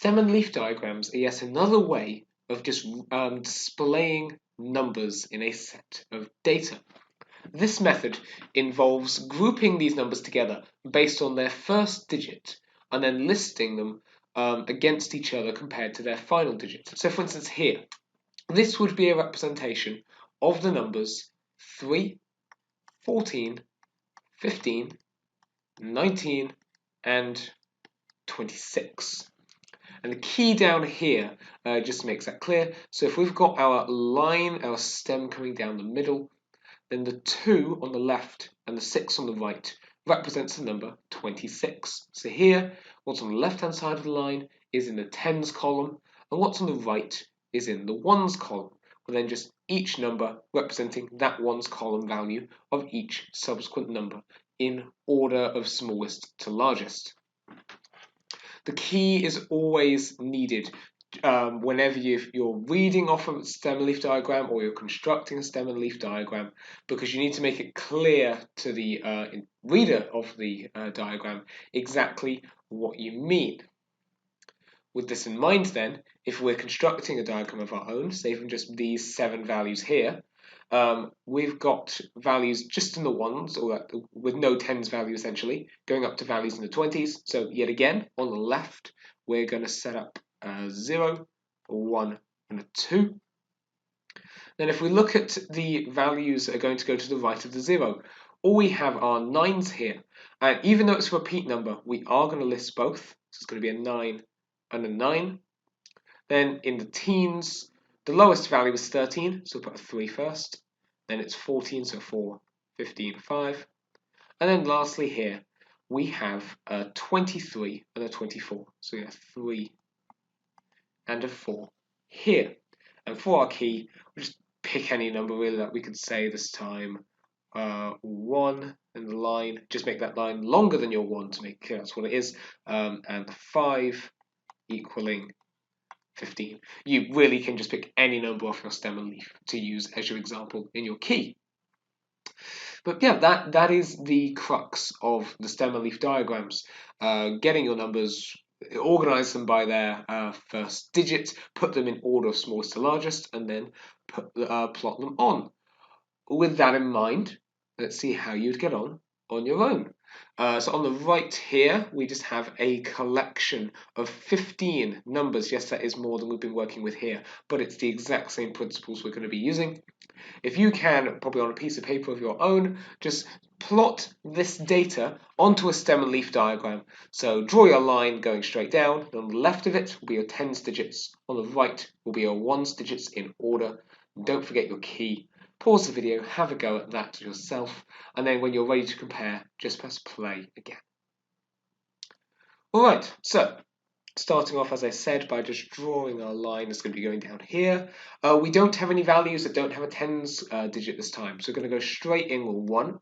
Stem and leaf diagrams are yet another way of just displaying numbers in a set of data. This method involves grouping these numbers together based on their first digit and then listing them against each other compared to their final digit. So for instance here, this would be a representation of the numbers 3, 14, 15, 19, and 26. And the key down here just makes that clear. So if we've got our line, our stem coming down the middle, then the 2 on the left and the 6 on the right represents the number 26. So here, what's on the left-hand side of the line is in the tens column, and what's on the right is in the ones column. Well, then just each number representing that ones column value of each subsequent number in order of smallest to largest. The key is always needed whenever you're reading off of a stem and leaf diagram or you're constructing a stem and leaf diagram, because you need to make it clear to the reader of the diagram exactly what you mean. With this in mind then, if we're constructing a diagram of our own, say from just these 7 values here, we've got values just in the ones, or with no tens value essentially, going up to values in the 20s. So yet again, on the left, we're going to set up a 0, a 1, and a 2. Then if we look at the values that are going to go to the right of the 0, all we have are 9s here. And even though it's a repeat number, we are going to list both. So it's going to be a 9 and a 9. Then in the teens, the lowest value is 13, so we'll put a 3 first. Then it's 14, so 4, 15, 5. And then lastly here, we have a 23 and a 24. So we have 3 and a 4 here. And for our key, we'll just pick any number really that we could say this time. 1 in the line, just make that line longer than your 1 to make clear that's what it is. And 5 equaling 15. You really can just pick any number off your stem and leaf to use as your example in your key. But yeah, that is the crux of the stem and leaf diagrams. Getting your numbers, organize them by their first digit, put them in order of smallest to largest, and then plot them on. With that in mind, let's see how you'd get on your own. So on the right here, we just have a collection of 15 numbers. Yes, that is more than we've been working with here, but it's the exact same principles we're going to be using. If you can, probably on a piece of paper of your own, just plot this data onto a stem and leaf diagram. So draw your line going straight down, and on the left of it will be your tens digits, on the right will be your ones digits in order. And don't forget your key. Pause the video, have a go at that yourself, and then when you're ready to compare, just press play again. Alright, so starting off, as I said, by just drawing our line that's going to be going down here. We don't have any values that don't have a tens digit this time, so we're going to go straight in with 1.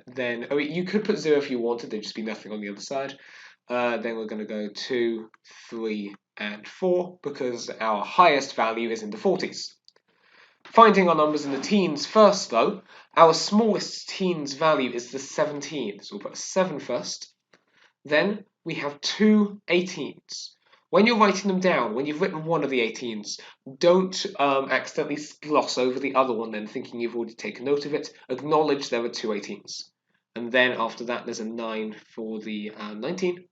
Then you could put 0 if you wanted, there'd just be nothing on the other side. Then we're going to go 2, 3, and 4, because our highest value is in the 40s. Finding our numbers in the teens first, though, our smallest teens value is the 17. So we'll put a 7 first. Then we have 2 18s. When you're writing them down, when you've written one of the 18s, don't accidentally gloss over the other one then, thinking you've already taken note of it. Acknowledge there are 2 18s. And then after that, there's a 9 for the 19.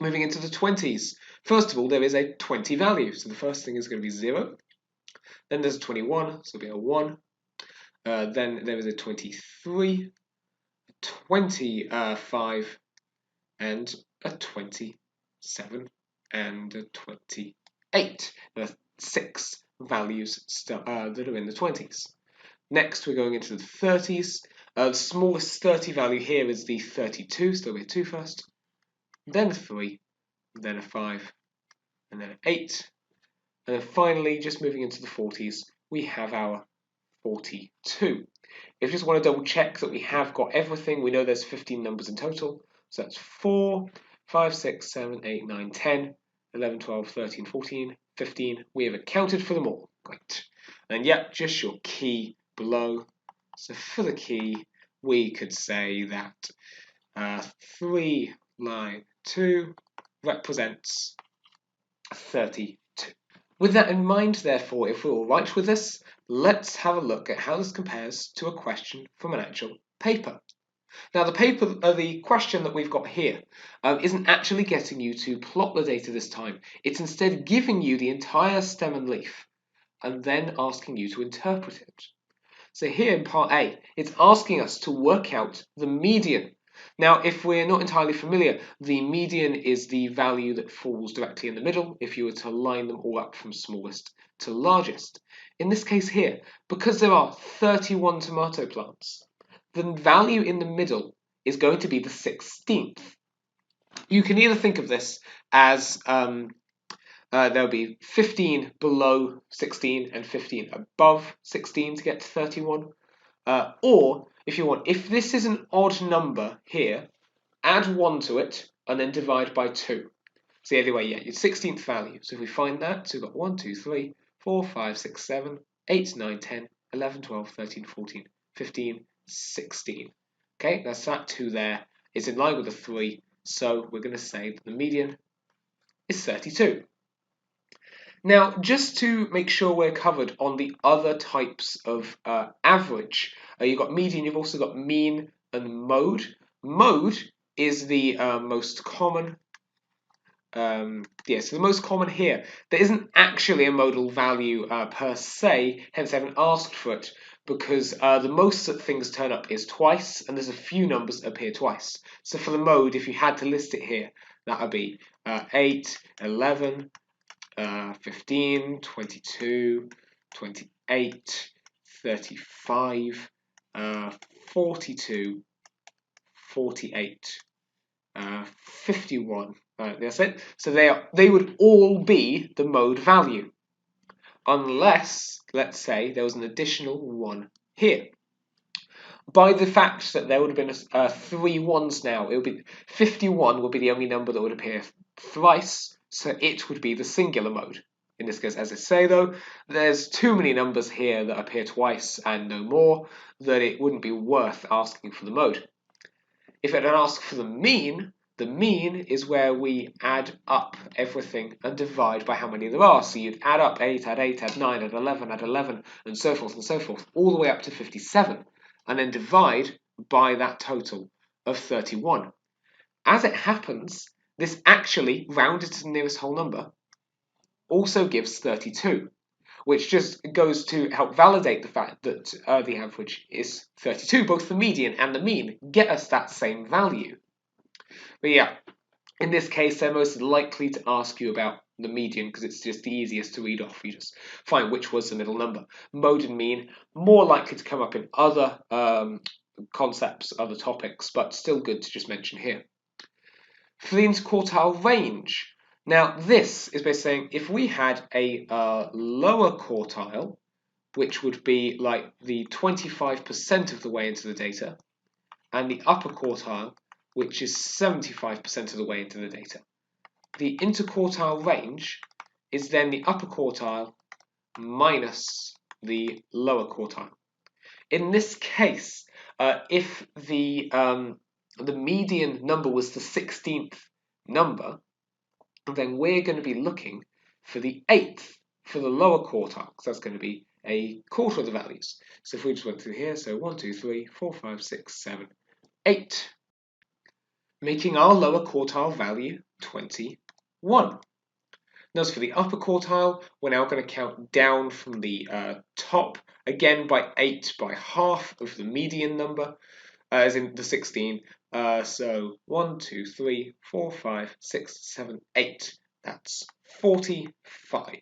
Moving into the 20s. First of all, there is a 20 value. So the first thing is going to be 0. Then there's a 21, so it'll be a 1. Then there is a 23, a 25, and a 27, and a 28. There are 6 values that are in the 20s. Next, we're going into the 30s. The smallest 30 value here is the 32, so there'll be a 2 first. Then a 3, then a 5, and then an 8. And then finally, just moving into the 40s, we have our 42. If you just want to double check that we have got everything, we know there's 15 numbers in total. So that's 4, 5, 6, 7, 8, 9, 10, 11, 12, 13, 14, 15. We have accounted for them all. Great. And yep, just your key below. So for the key, we could say that 3 line 2 represents 32. With that in mind, therefore, if we're all right with this, let's have a look at how this compares to a question from an actual paper. Now, the question that we've got here isn't actually getting you to plot the data this time. It's instead giving you the entire stem and leaf and then asking you to interpret it. So here in part A, it's asking us to work out the median. Now, if we're not entirely familiar, the median is the value that falls directly in the middle if you were to line them all up from smallest to largest. In this case here, because there are 31 tomato plants, the value in the middle is going to be the 16th. You can either think of this as there'll be 15 below 16 and 15 above 16 to get to 31. Or, if you want, if this is an odd number here, add 1 to it and then divide by 2. So either way, yeah, your 16th value. So if we find that, so we've got 1, 2, 3, 4, 5, 6, 7, 8, 9, 10, 11, 12, 13, 14, 15, 16. Okay, that's that 2 there. It's in line with the 3, so we're going to say that the median is 32. Now, just to make sure we're covered on the other types of average, you've got median, you've also got mean and mode. Mode is the most common. So the most common here. There isn't actually a modal value per se, hence I haven't asked for it, because the most that things turn up is twice, and there's a few numbers that appear twice. So for the mode, if you had to list it here, that would be 8, 11, 15, 22, 28, 35, 42, 48, 51. That's it. So they would all be the mode value, unless, let's say, there was an additional 1 here. By the fact that there would have been 3 ones now, it would be 51 would be the only number that would appear thrice, so it would be the singular mode. In this case, as I say though, there's too many numbers here that appear twice and no more that it wouldn't be worth asking for the mode. If it had asked for the mean is where we add up everything and divide by how many there are. So you'd add up 8, add 8, add 9, add 11, and so forth, all the way up to 57, and then divide by that total of 31. As it happens, this actually, rounded to the nearest whole number, also gives 32, which just goes to help validate the fact that the average is 32. Both the median and the mean get us that same value. But yeah, in this case, they're most likely to ask you about the median because it's just the easiest to read off. You just find which was the middle number. Mode and mean, more likely to come up in other concepts, other topics, but still good to just mention here. For the interquartile range, now this is basically saying if we had a lower quartile, which would be like the 25% of the way into the data, and the upper quartile, which is 75% of the way into the data. The interquartile range is then the upper quartile minus the lower quartile. In this case, if the median number was the 16th number, then we're going to be looking for the 8th for the lower quartile, because that's going to be a quarter of the values. So if we just went through here, so 1, 2, 3, 4, 5, 6, 7, 8, making our lower quartile value 21. Now, as for the upper quartile, we're now going to count down from the top, again by 8 by half of the median number, as in the 16. So 1, 2, 3, 4, 5, 6, 7, 8. That's 45.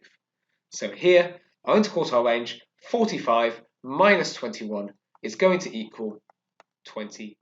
So here, our interquartile range, 45 minus 21 is going to equal 28.